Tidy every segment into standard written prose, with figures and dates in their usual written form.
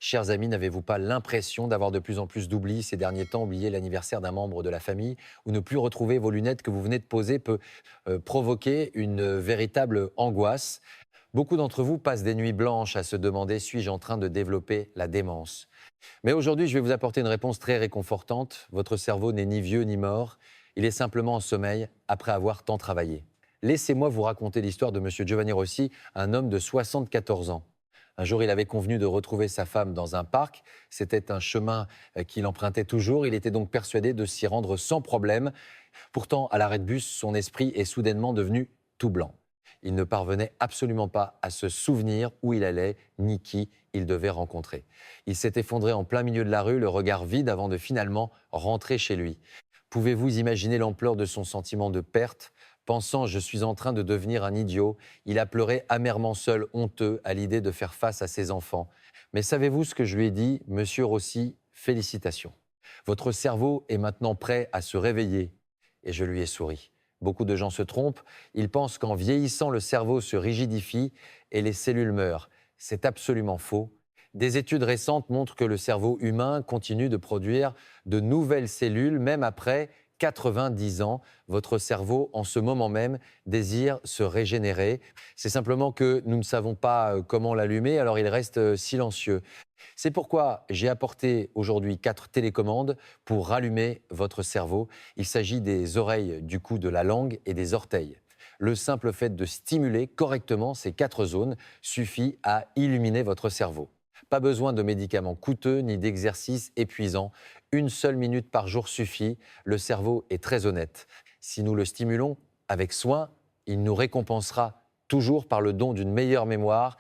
Chers amis, n'avez-vous pas l'impression d'avoir de plus en plus d'oubli ces derniers temps? Oublier l'anniversaire d'un membre de la famille ou ne plus retrouver vos lunettes que vous venez de poser peut provoquer une véritable angoisse. Beaucoup d'entre vous passent des nuits blanches à se demander: suis-je en train de développer la démence? Mais aujourd'hui, je vais vous apporter une réponse très réconfortante. Votre cerveau n'est ni vieux ni mort, il est simplement en sommeil après avoir tant travaillé. Laissez-moi vous raconter l'histoire de Monsieur Giovanni Rossi, un homme de 74 ans. Un jour, il avait convenu de retrouver sa femme dans un parc. C'était un chemin qu'il empruntait toujours. Il était donc persuadé de s'y rendre sans problème. Pourtant, à l'arrêt de bus, son esprit est soudainement devenu tout blanc. Il ne parvenait absolument pas à se souvenir où il allait, ni qui il devait rencontrer. Il s'est effondré en plein milieu de la rue, le regard vide, avant de finalement rentrer chez lui. Pouvez-vous imaginer l'ampleur de son sentiment de perte? Pensant: je suis en train de devenir un idiot, il a pleuré amèrement seul, honteux, à l'idée de faire face à ses enfants. Mais savez-vous ce que je lui ai dit? Monsieur Rossi, félicitations. Votre cerveau est maintenant prêt à se réveiller. Et je lui ai souri. Beaucoup de gens se trompent. Ils pensent qu'en vieillissant, le cerveau se rigidifie et les cellules meurent. C'est absolument faux. Des études récentes montrent que le cerveau humain continue de produire de nouvelles cellules, même après 90 ans. Votre cerveau, en ce moment même, désire se régénérer. C'est simplement que nous ne savons pas comment l'allumer, alors il reste silencieux. C'est pourquoi j'ai apporté aujourd'hui 4 télécommandes pour rallumer votre cerveau. Il s'agit des oreilles, du cou, de la langue et des orteils. Le simple fait de stimuler correctement ces 4 zones suffit à illuminer votre cerveau. Pas besoin de médicaments coûteux ni d'exercices épuisants. Une seule minute par jour suffit. Le cerveau est très honnête. Si nous le stimulons avec soin, il nous récompensera toujours par le don d'une meilleure mémoire.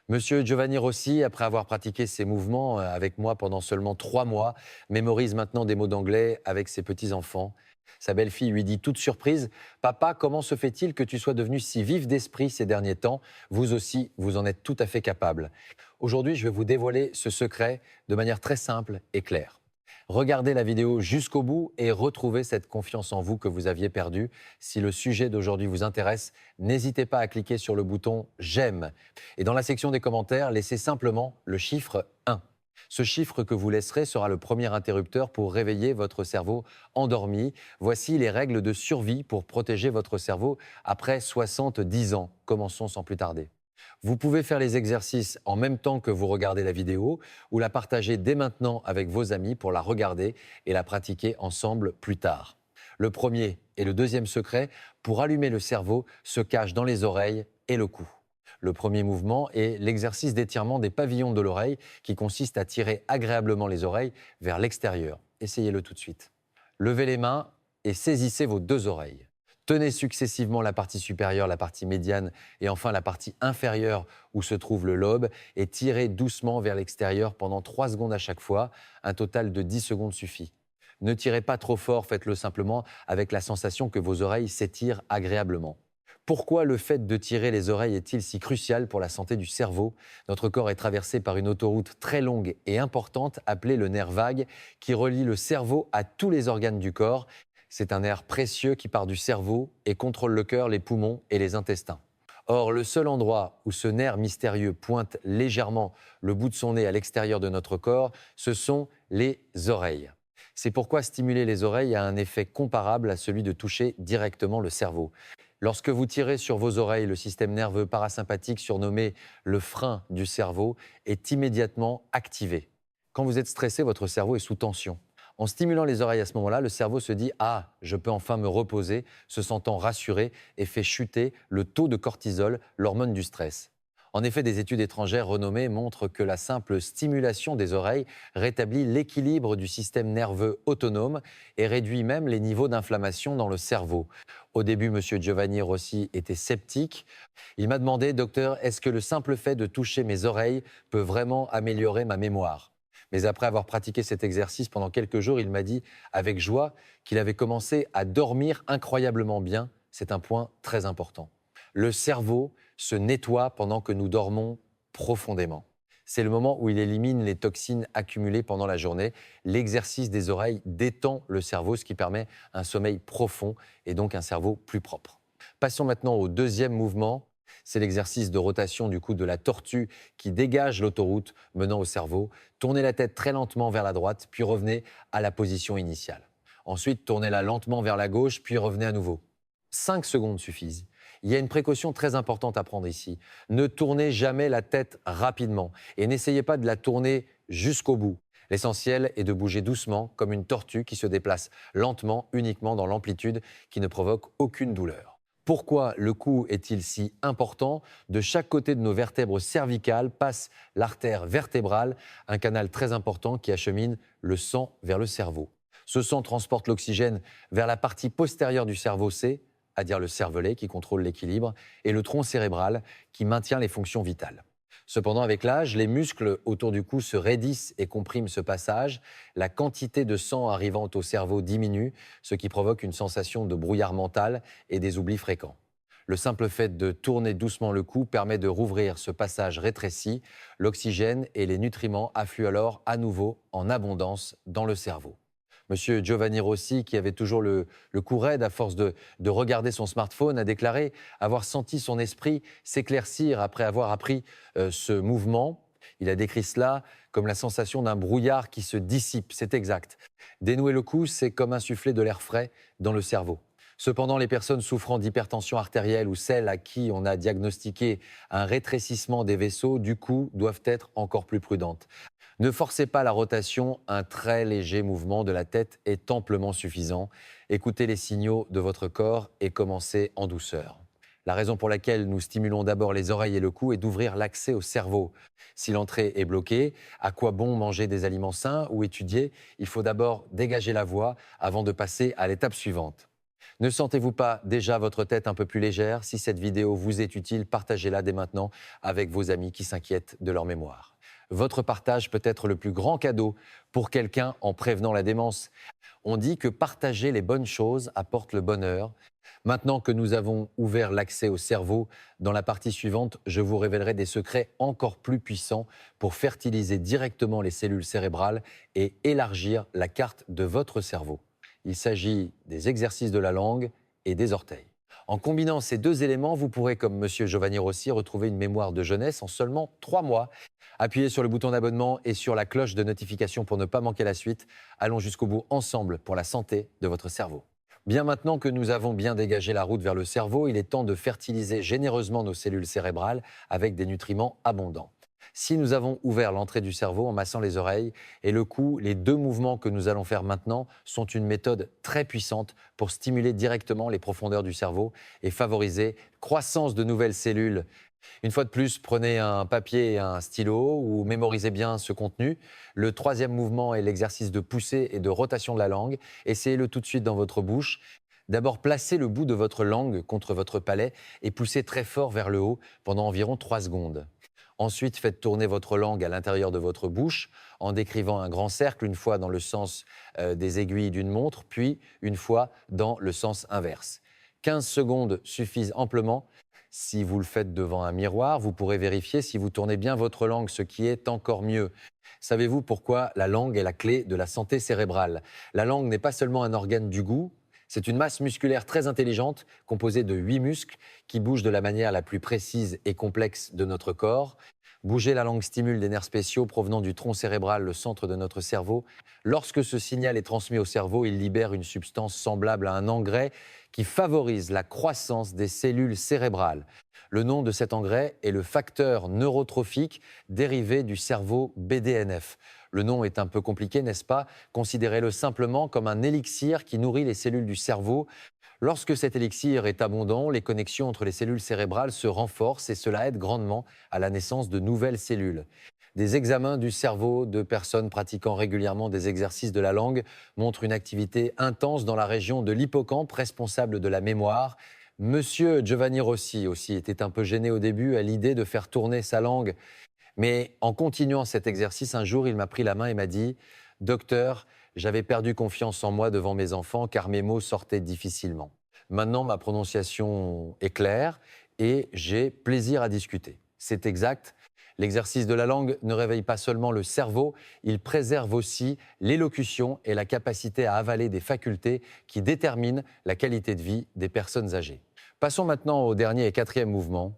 Monsieur Giovanni Rossi, après avoir pratiqué ses mouvements avec moi pendant seulement 3 mois, mémorise maintenant des mots d'anglais avec ses petits-enfants. Sa belle-fille lui dit toute surprise: Papa, comment se fait-il que tu sois devenu si vif d'esprit ces derniers temps? Vous aussi, vous en êtes tout à fait capable. Aujourd'hui, je vais vous dévoiler ce secret de manière très simple et claire. Regardez la vidéo jusqu'au bout et retrouvez cette confiance en vous que vous aviez perdue. Si le sujet d'aujourd'hui vous intéresse, n'hésitez pas à cliquer sur le bouton j'aime. Et dans la section des commentaires, laissez simplement le chiffre 1. Ce chiffre que vous laisserez sera le premier interrupteur pour réveiller votre cerveau endormi. Voici les règles de survie pour protéger votre cerveau après 70 ans. Commençons sans plus tarder. Vous pouvez faire les exercices en même temps que vous regardez la vidéo ou la partager dès maintenant avec vos amis pour la regarder et la pratiquer ensemble plus tard. Le premier et le deuxième secret pour allumer le cerveau se cachent dans les oreilles et le cou. Le premier mouvement est l'exercice d'étirement des pavillons de l'oreille qui consiste à tirer agréablement les oreilles vers l'extérieur. Essayez-le tout de suite. Levez les mains et saisissez vos 2 oreilles. Tenez successivement la partie supérieure, la partie médiane et enfin la partie inférieure où se trouve le lobe et tirez doucement vers l'extérieur pendant 3 secondes à chaque fois. Un total de 10 secondes suffit. Ne tirez pas trop fort, faites-le simplement avec la sensation que vos oreilles s'étirent agréablement. Pourquoi le fait de tirer les oreilles est-il si crucial pour la santé du cerveau? Notre corps est traversé par une autoroute très longue et importante appelée le nerf vague qui relie le cerveau à tous les organes du corps. C'est un nerf précieux qui part du cerveau et contrôle le cœur, les poumons et les intestins. Or, le seul endroit où ce nerf mystérieux pointe légèrement le bout de son nez à l'extérieur de notre corps, ce sont les oreilles. C'est pourquoi stimuler les oreilles a un effet comparable à celui de toucher directement le cerveau. Lorsque vous tirez sur vos oreilles, le système nerveux parasympathique, surnommé le frein du cerveau, est immédiatement activé. Quand vous êtes stressé, votre cerveau est sous tension. En stimulant les oreilles à ce moment-là, le cerveau se dit: ah, je peux enfin me reposer, se sentant rassuré et fait chuter le taux de cortisol, l'hormone du stress. En effet, des études étrangères renommées montrent que la simple stimulation des oreilles rétablit l'équilibre du système nerveux autonome et réduit même les niveaux d'inflammation dans le cerveau. Au début, M. Giovanni Rossi était sceptique. Il m'a demandé: docteur, est-ce que le simple fait de toucher mes oreilles peut vraiment améliorer ma mémoire? Mais après avoir pratiqué cet exercice pendant quelques jours, il m'a dit avec joie qu'il avait commencé à dormir incroyablement bien. C'est un point très important. Le cerveau se nettoie pendant que nous dormons profondément. C'est le moment où il élimine les toxines accumulées pendant la journée. L'exercice des oreilles détend le cerveau, ce qui permet un sommeil profond et donc un cerveau plus propre. Passons maintenant au deuxième mouvement. C'est l'exercice de rotation du cou de la tortue qui dégage l'autoroute menant au cerveau. Tournez la tête très lentement vers la droite, puis revenez à la position initiale. Ensuite, tournez-la lentement vers la gauche, puis revenez à nouveau. 5 secondes suffisent. Il y a une précaution très importante à prendre ici. Ne tournez jamais la tête rapidement et n'essayez pas de la tourner jusqu'au bout. L'essentiel est de bouger doucement, comme une tortue qui se déplace lentement, uniquement dans l'amplitude qui ne provoque aucune douleur. Pourquoi le cou est-il si important? De chaque côté de nos vertèbres cervicales passe l'artère vertébrale, un canal très important qui achemine le sang vers le cerveau. Ce sang transporte l'oxygène vers la partie postérieure du cerveau, c'est-à-dire le cervelet qui contrôle l'équilibre, et le tronc cérébral qui maintient les fonctions vitales. Cependant, avec l'âge, les muscles autour du cou se raidissent et compriment ce passage. La quantité de sang arrivant au cerveau diminue, ce qui provoque une sensation de brouillard mental et des oublis fréquents. Le simple fait de tourner doucement le cou permet de rouvrir ce passage rétréci. L'oxygène et les nutriments affluent alors à nouveau en abondance dans le cerveau. Monsieur Giovanni Rossi, qui avait toujours le cou raide à force de regarder son smartphone, a déclaré avoir senti son esprit s'éclaircir après avoir appris ce mouvement. Il a décrit cela comme la sensation d'un brouillard qui se dissipe, c'est exact. Dénouer le cou, c'est comme insuffler de l'air frais dans le cerveau. Cependant, les personnes souffrant d'hypertension artérielle ou celles à qui on a diagnostiqué un rétrécissement des vaisseaux du cou doivent être encore plus prudentes. Ne forcez pas la rotation, un très léger mouvement de la tête est amplement suffisant. Écoutez les signaux de votre corps et commencez en douceur. La raison pour laquelle nous stimulons d'abord les oreilles et le cou est d'ouvrir l'accès au cerveau. Si l'entrée est bloquée, à quoi bon manger des aliments sains ou étudier? Il faut d'abord dégager la voie avant de passer à l'étape suivante. Ne sentez-vous pas déjà votre tête un peu plus légère? Si cette vidéo vous est utile, partagez-la dès maintenant avec vos amis qui s'inquiètent de leur mémoire. Votre partage peut être le plus grand cadeau pour quelqu'un en prévenant la démence. On dit que partager les bonnes choses apporte le bonheur. Maintenant que nous avons ouvert l'accès au cerveau, dans la partie suivante, je vous révélerai des secrets encore plus puissants pour fertiliser directement les cellules cérébrales et élargir la carte de votre cerveau. Il s'agit des exercices de la langue et des orteils. En combinant ces deux éléments, vous pourrez, comme Monsieur Giovanni Rossi, retrouver une mémoire de jeunesse en seulement 3 mois. Appuyez sur le bouton d'abonnement et sur la cloche de notification pour ne pas manquer la suite. Allons jusqu'au bout ensemble pour la santé de votre cerveau. Bien maintenant que nous avons bien dégagé la route vers le cerveau, il est temps de fertiliser généreusement nos cellules cérébrales avec des nutriments abondants. Si nous avons ouvert l'entrée du cerveau en massant les oreilles et le cou, les 2 mouvements que nous allons faire maintenant sont une méthode très puissante pour stimuler directement les profondeurs du cerveau et favoriser la croissance de nouvelles cellules. Une fois de plus, prenez un papier et un stylo ou mémorisez bien ce contenu. Le 3e mouvement est l'exercice de poussée et de rotation de la langue. Essayez-le tout de suite dans votre bouche. D'abord, placez le bout de votre langue contre votre palais et poussez très fort vers le haut pendant environ 3 secondes. Ensuite, faites tourner votre langue à l'intérieur de votre bouche en décrivant un grand cercle, une fois dans le sens des aiguilles d'une montre, puis une fois dans le sens inverse. 15 secondes suffisent amplement. Si vous le faites devant un miroir, vous pourrez vérifier si vous tournez bien votre langue, ce qui est encore mieux. Savez-vous pourquoi la langue est la clé de la santé cérébrale? La langue n'est pas seulement un organe du goût, c'est une masse musculaire très intelligente, composée de 8 muscles qui bougent de la manière la plus précise et complexe de notre corps. Bouger la langue stimule des nerfs spéciaux provenant du tronc cérébral, le centre de notre cerveau. Lorsque ce signal est transmis au cerveau, il libère une substance semblable à un engrais qui favorise la croissance des cellules cérébrales. Le nom de cet engrais est le facteur neurotrophique dérivé du cerveau BDNF. Le nom est un peu compliqué, n'est-ce pas? Considérez-le simplement comme un élixir qui nourrit les cellules du cerveau. Lorsque cet élixir est abondant, les connexions entre les cellules cérébrales se renforcent et cela aide grandement à la naissance de nouvelles cellules. Des examens du cerveau de personnes pratiquant régulièrement des exercices de la langue montrent une activité intense dans la région de l'hippocampe responsable de la mémoire. Monsieur Giovanni Rossi aussi était un peu gêné au début à l'idée de faire tourner sa langue. Mais en continuant cet exercice, un jour, il m'a pris la main et m'a dit « Docteur, j'avais perdu confiance en moi devant mes enfants car mes mots sortaient difficilement. Maintenant, ma prononciation est claire et j'ai plaisir à discuter. » C'est exact. L'exercice de la langue ne réveille pas seulement le cerveau, il préserve aussi l'élocution et la capacité à avaler des facultés qui déterminent la qualité de vie des personnes âgées. Passons maintenant au dernier et 4e mouvement.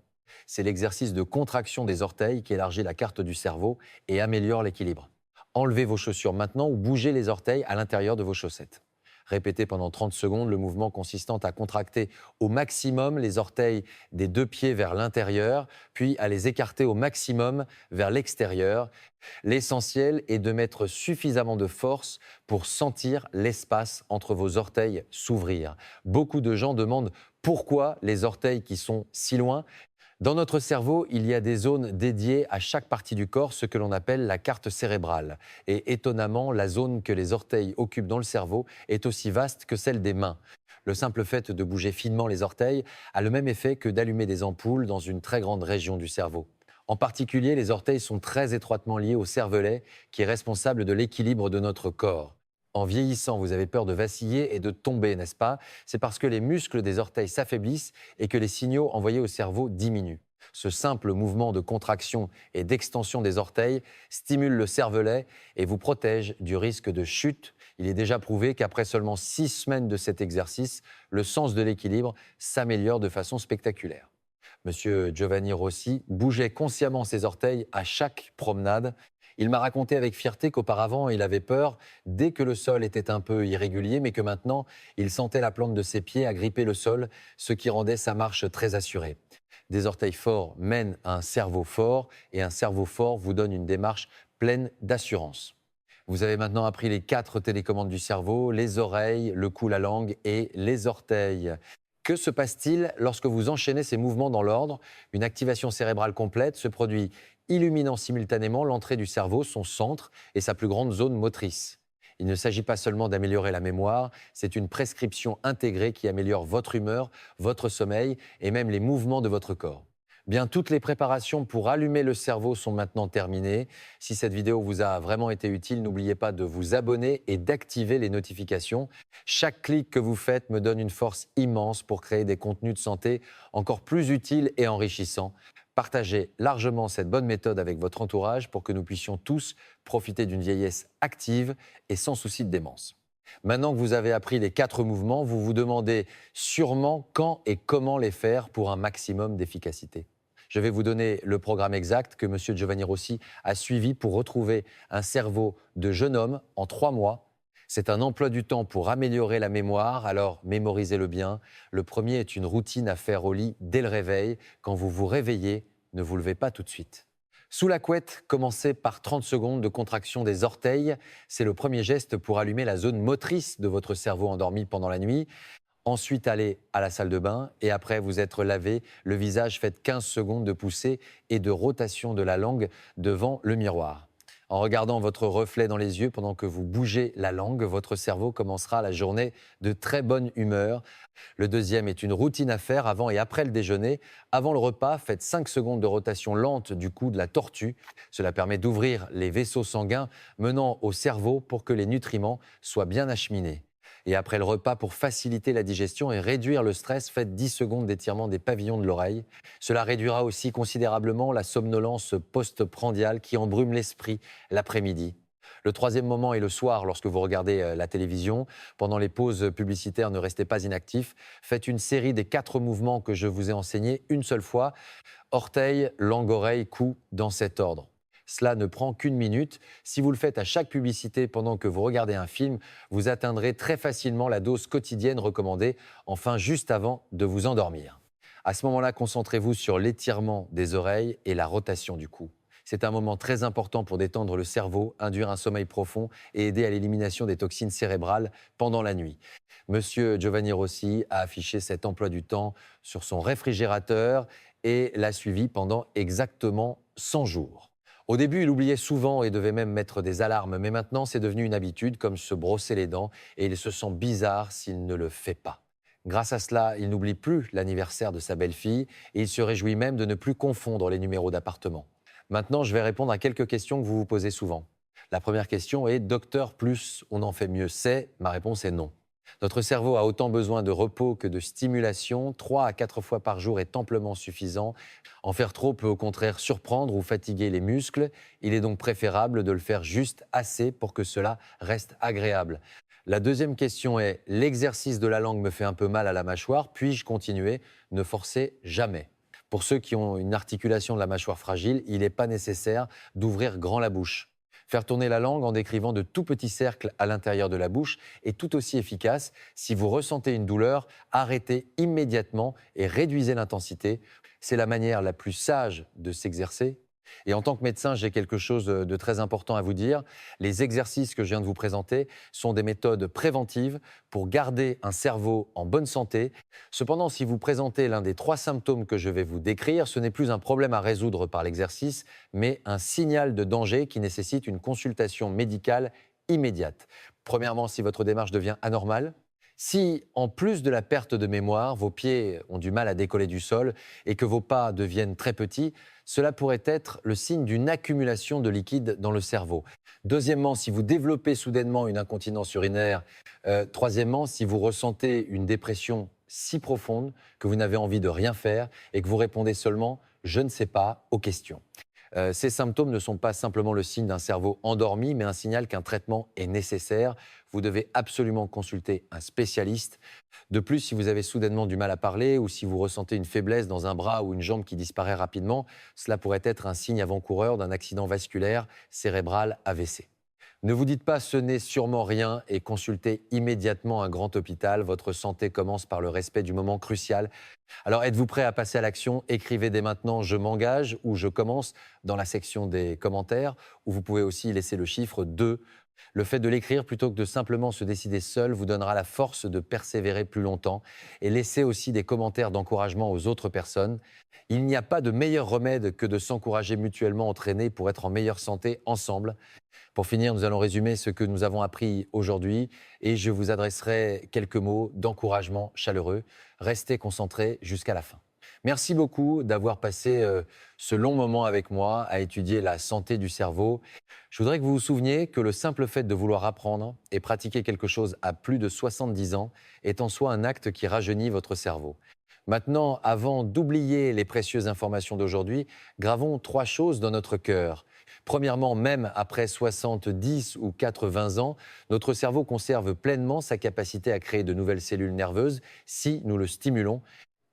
C'est l'exercice de contraction des orteils qui élargit la carte du cerveau et améliore l'équilibre. Enlevez vos chaussures maintenant ou bougez les orteils à l'intérieur de vos chaussettes. Répétez pendant 30 secondes le mouvement consistant à contracter au maximum les orteils des deux pieds vers l'intérieur, puis à les écarter au maximum vers l'extérieur. L'essentiel est de mettre suffisamment de force pour sentir l'espace entre vos orteils s'ouvrir. Beaucoup de gens demandent pourquoi les orteils qui sont si loin. Dans notre cerveau, il y a des zones dédiées à chaque partie du corps, ce que l'on appelle la carte cérébrale. Et étonnamment, la zone que les orteils occupent dans le cerveau est aussi vaste que celle des mains. Le simple fait de bouger finement les orteils a le même effet que d'allumer des ampoules dans une très grande région du cerveau. En particulier, les orteils sont très étroitement liés au cervelet, qui est responsable de l'équilibre de notre corps. En vieillissant, vous avez peur de vaciller et de tomber, n'est-ce pas? C'est parce que les muscles des orteils s'affaiblissent et que les signaux envoyés au cerveau diminuent. Ce simple mouvement de contraction et d'extension des orteils stimule le cervelet et vous protège du risque de chute. Il est déjà prouvé qu'après seulement 6 semaines de cet exercice, le sens de l'équilibre s'améliore de façon spectaculaire. Monsieur Giovanni Rossi bougeait consciemment ses orteils à chaque promenade. Il m'a raconté avec fierté qu'auparavant, il avait peur dès que le sol était un peu irrégulier, mais que maintenant, il sentait la plante de ses pieds agripper le sol, ce qui rendait sa marche très assurée. Des orteils forts mènent à un cerveau fort, et un cerveau fort vous donne une démarche pleine d'assurance. Vous avez maintenant appris les 4 télécommandes du cerveau, les oreilles, le cou, la langue et les orteils. Que se passe-t-il lorsque vous enchaînez ces mouvements dans l'ordre? Une activation cérébrale complète se produit, illuminant simultanément l'entrée du cerveau, son centre et sa plus grande zone motrice. Il ne s'agit pas seulement d'améliorer la mémoire, c'est une prescription intégrée qui améliore votre humeur, votre sommeil et même les mouvements de votre corps. Bien, toutes les préparations pour allumer le cerveau sont maintenant terminées. Si cette vidéo vous a vraiment été utile, n'oubliez pas de vous abonner et d'activer les notifications. Chaque clic que vous faites me donne une force immense pour créer des contenus de santé encore plus utiles et enrichissants. Partagez largement cette bonne méthode avec votre entourage pour que nous puissions tous profiter d'une vieillesse active et sans souci de démence. Maintenant que vous avez appris les 4 mouvements, vous vous demandez sûrement quand et comment les faire pour un maximum d'efficacité. Je vais vous donner le programme exact que M. Giovanni Rossi a suivi pour retrouver un cerveau de jeune homme en 3 mois. C'est un emploi du temps pour améliorer la mémoire, alors mémorisez-le bien. Le premier est une routine à faire au lit dès le réveil. Quand vous vous réveillez, ne vous levez pas tout de suite. Sous la couette, commencez par 30 secondes de contraction des orteils. C'est le premier geste pour allumer la zone motrice de votre cerveau endormi pendant la nuit. Ensuite, allez à la salle de bain et après vous être lavé le visage, faites 15 secondes de poussée et de rotation de la langue devant le miroir. En regardant votre reflet dans les yeux pendant que vous bougez la langue, votre cerveau commencera la journée de très bonne humeur. Le deuxième est une routine à faire avant et après le déjeuner. Avant le repas, faites 5 secondes de rotation lente du cou de la tortue. Cela permet d'ouvrir les vaisseaux sanguins menant au cerveau pour que les nutriments soient bien acheminés. Et après le repas, pour faciliter la digestion et réduire le stress, faites 10 secondes d'étirement des pavillons de l'oreille. Cela réduira aussi considérablement la somnolence postprandiale qui embrume l'esprit l'après-midi. Le troisième moment est le soir lorsque vous regardez la télévision. Pendant les pauses publicitaires, ne restez pas inactifs. Faites une série des 4 mouvements que je vous ai enseignés une seule fois. Orteil, langue, oreille, cou, dans cet ordre. Cela ne prend qu'1 minute. Si vous le faites à chaque publicité pendant que vous regardez un film, vous atteindrez très facilement la dose quotidienne recommandée, enfin juste avant de vous endormir. À ce moment-là, concentrez-vous sur l'étirement des oreilles et la rotation du cou. C'est un moment très important pour détendre le cerveau, induire un sommeil profond et aider à l'élimination des toxines cérébrales pendant la nuit. Monsieur Giovanni Rossi a affiché cet emploi du temps sur son réfrigérateur et l'a suivi pendant exactement 100 jours. Au début, il oubliait souvent et devait même mettre des alarmes, mais maintenant, c'est devenu une habitude, comme se brosser les dents, et il se sent bizarre s'il ne le fait pas. Grâce à cela, il n'oublie plus l'anniversaire de sa belle-fille et il se réjouit même de ne plus confondre les numéros d'appartement. Maintenant, je vais répondre à quelques questions que vous vous posez souvent. La première question est « Docteur plus, on en fait mieux, c'est ?» Ma réponse est non. Notre cerveau a autant besoin de repos que de stimulation. 3 à 4 fois par jour est amplement suffisant. En faire trop peut au contraire surprendre ou fatiguer les muscles. Il est donc préférable de le faire juste assez pour que cela reste agréable. La deuxième question est « L'exercice de la langue me fait un peu mal à la mâchoire, puis-je continuer? Ne forcez jamais. » Pour ceux qui ont une articulation de la mâchoire fragile, il n'est pas nécessaire d'ouvrir grand la bouche. Faire tourner la langue en décrivant de tout petits cercles à l'intérieur de la bouche est tout aussi efficace. Si vous ressentez une douleur, arrêtez immédiatement et réduisez l'intensité. C'est la manière la plus sage de s'exercer. Et en tant que médecin, j'ai quelque chose de très important à vous dire. Les exercices que je viens de vous présenter sont des méthodes préventives pour garder un cerveau en bonne santé. Cependant, si vous présentez l'un des 3 symptômes que je vais vous décrire, ce n'est plus un problème à résoudre par l'exercice, mais un signal de danger qui nécessite une consultation médicale immédiate. Premièrement, si votre démarche devient anormale, si, en plus de la perte de mémoire, vos pieds ont du mal à décoller du sol et que vos pas deviennent très petits, cela pourrait être le signe d'une accumulation de liquide dans le cerveau. Deuxièmement, si vous développez soudainement une incontinence urinaire. Troisièmement, si vous ressentez une dépression si profonde que vous n'avez envie de rien faire et que vous répondez seulement « je ne sais pas » aux questions. Ces symptômes ne sont pas simplement le signe d'un cerveau endormi, mais un signal qu'un traitement est nécessaire. Vous devez absolument consulter un spécialiste. De plus, si vous avez soudainement du mal à parler ou si vous ressentez une faiblesse dans un bras ou une jambe qui disparaît rapidement, cela pourrait être un signe avant-coureur d'un accident vasculaire cérébral AVC. Ne vous dites pas ce n'est sûrement rien et consultez immédiatement un grand hôpital. Votre santé commence par le respect du moment crucial. Alors êtes-vous prêt à passer à l'action? Écrivez dès maintenant «Je m'engage» ou «Je commence» dans la section des commentaires, où vous pouvez aussi laisser le chiffre 2. Le fait de l'écrire plutôt que de simplement se décider seul vous donnera la force de persévérer plus longtemps, et laissez aussi des commentaires d'encouragement aux autres personnes. Il n'y a pas de meilleur remède que de s'encourager mutuellement entre aînés pour être en meilleure santé ensemble. Pour finir, nous allons résumer ce que nous avons appris aujourd'hui et je vous adresserai quelques mots d'encouragement chaleureux. Restez concentrés jusqu'à la fin. Merci beaucoup d'avoir passé ce long moment avec moi à étudier la santé du cerveau. Je voudrais que vous vous souveniez que le simple fait de vouloir apprendre et pratiquer quelque chose à plus de 70 ans est en soi un acte qui rajeunit votre cerveau. Maintenant, avant d'oublier les précieuses informations d'aujourd'hui, gravons 3 choses dans notre cœur. Premièrement, même après 70 ou 80 ans, notre cerveau conserve pleinement sa capacité à créer de nouvelles cellules nerveuses si nous le stimulons.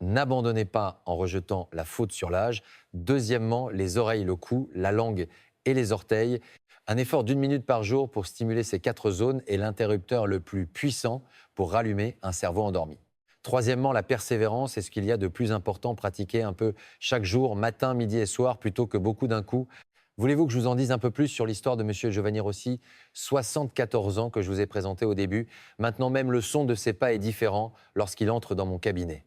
N'abandonnez pas en rejetant la faute sur l'âge. Deuxièmement, les oreilles, le cou, la langue et les orteils. Un effort d'1 minute par jour pour stimuler ces 4 zones est l'interrupteur le plus puissant pour rallumer un cerveau endormi. Troisièmement, la persévérance est ce qu'il y a de plus important. Pratiquer un peu chaque jour, matin, midi et soir, plutôt que beaucoup d'un coup. Voulez-vous que je vous en dise un peu plus sur l'histoire de M. Giovanni Rossi? 74 ans que je vous ai présenté au début. Maintenant même, le son de ses pas est différent lorsqu'il entre dans mon cabinet.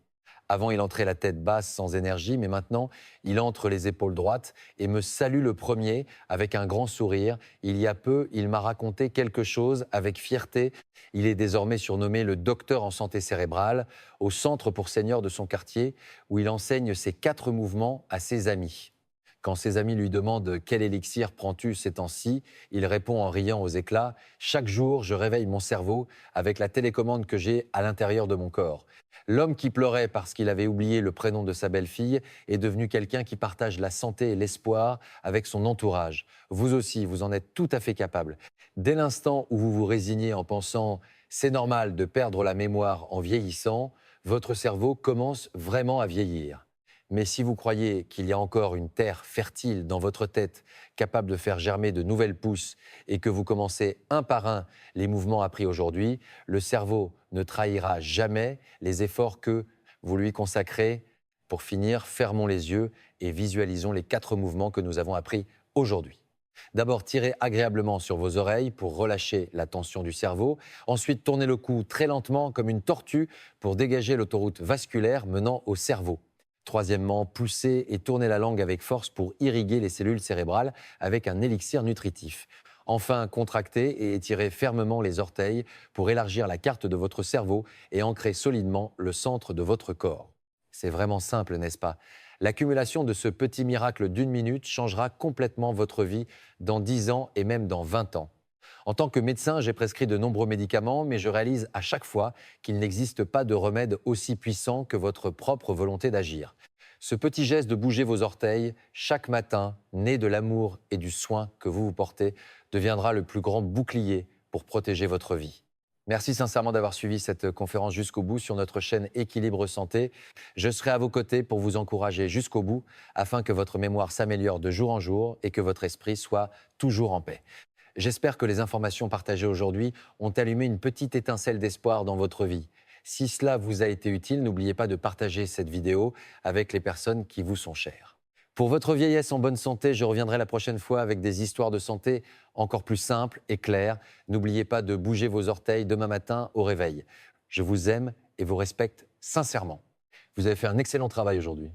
Avant, il entrait la tête basse, sans énergie, mais maintenant, il entre les épaules droites et me salue le premier avec un grand sourire. Il y a peu, il m'a raconté quelque chose avec fierté. Il est désormais surnommé le docteur en santé cérébrale au centre pour seniors de son quartier, où il enseigne ses 4 mouvements à ses amis. Quand ses amis lui demandent « Quel élixir prends-tu ces temps-ci ?», il répond en riant aux éclats « Chaque jour, je réveille mon cerveau avec la télécommande que j'ai à l'intérieur de mon corps ». L'homme qui pleurait parce qu'il avait oublié le prénom de sa belle-fille est devenu quelqu'un qui partage la santé et l'espoir avec son entourage. Vous aussi, vous en êtes tout à fait capable. Dès l'instant où vous vous résignez en pensant « C'est normal de perdre la mémoire en vieillissant », votre cerveau commence vraiment à vieillir. Mais si vous croyez qu'il y a encore une terre fertile dans votre tête, capable de faire germer de nouvelles pousses, et que vous commencez un par un les mouvements appris aujourd'hui, le cerveau ne trahira jamais les efforts que vous lui consacrez. Pour finir, fermons les yeux et visualisons les 4 mouvements que nous avons appris aujourd'hui. D'abord, tirez agréablement sur vos oreilles pour relâcher la tension du cerveau. Ensuite, tournez le cou très lentement comme une tortue pour dégager l'autoroute vasculaire menant au cerveau. Troisièmement, poussez et tournez la langue avec force pour irriguer les cellules cérébrales avec un élixir nutritif. Enfin, contractez et étirez fermement les orteils pour élargir la carte de votre cerveau et ancrer solidement le centre de votre corps. C'est vraiment simple, n'est-ce pas? L'accumulation de ce petit miracle d'1 minute changera complètement votre vie dans 10 ans et même dans 20 ans. En tant que médecin, j'ai prescrit de nombreux médicaments, mais je réalise à chaque fois qu'il n'existe pas de remède aussi puissant que votre propre volonté d'agir. Ce petit geste de bouger vos orteils chaque matin, né de l'amour et du soin que vous vous portez, deviendra le plus grand bouclier pour protéger votre vie. Merci sincèrement d'avoir suivi cette conférence jusqu'au bout sur notre chaîne Équilibre Santé. Je serai à vos côtés pour vous encourager jusqu'au bout afin que votre mémoire s'améliore de jour en jour et que votre esprit soit toujours en paix. J'espère que les informations partagées aujourd'hui ont allumé une petite étincelle d'espoir dans votre vie. Si cela vous a été utile, n'oubliez pas de partager cette vidéo avec les personnes qui vous sont chères. Pour votre vieillesse en bonne santé, je reviendrai la prochaine fois avec des histoires de santé encore plus simples et claires. N'oubliez pas de bouger vos orteils demain matin au réveil. Je vous aime et vous respecte sincèrement. Vous avez fait un excellent travail aujourd'hui.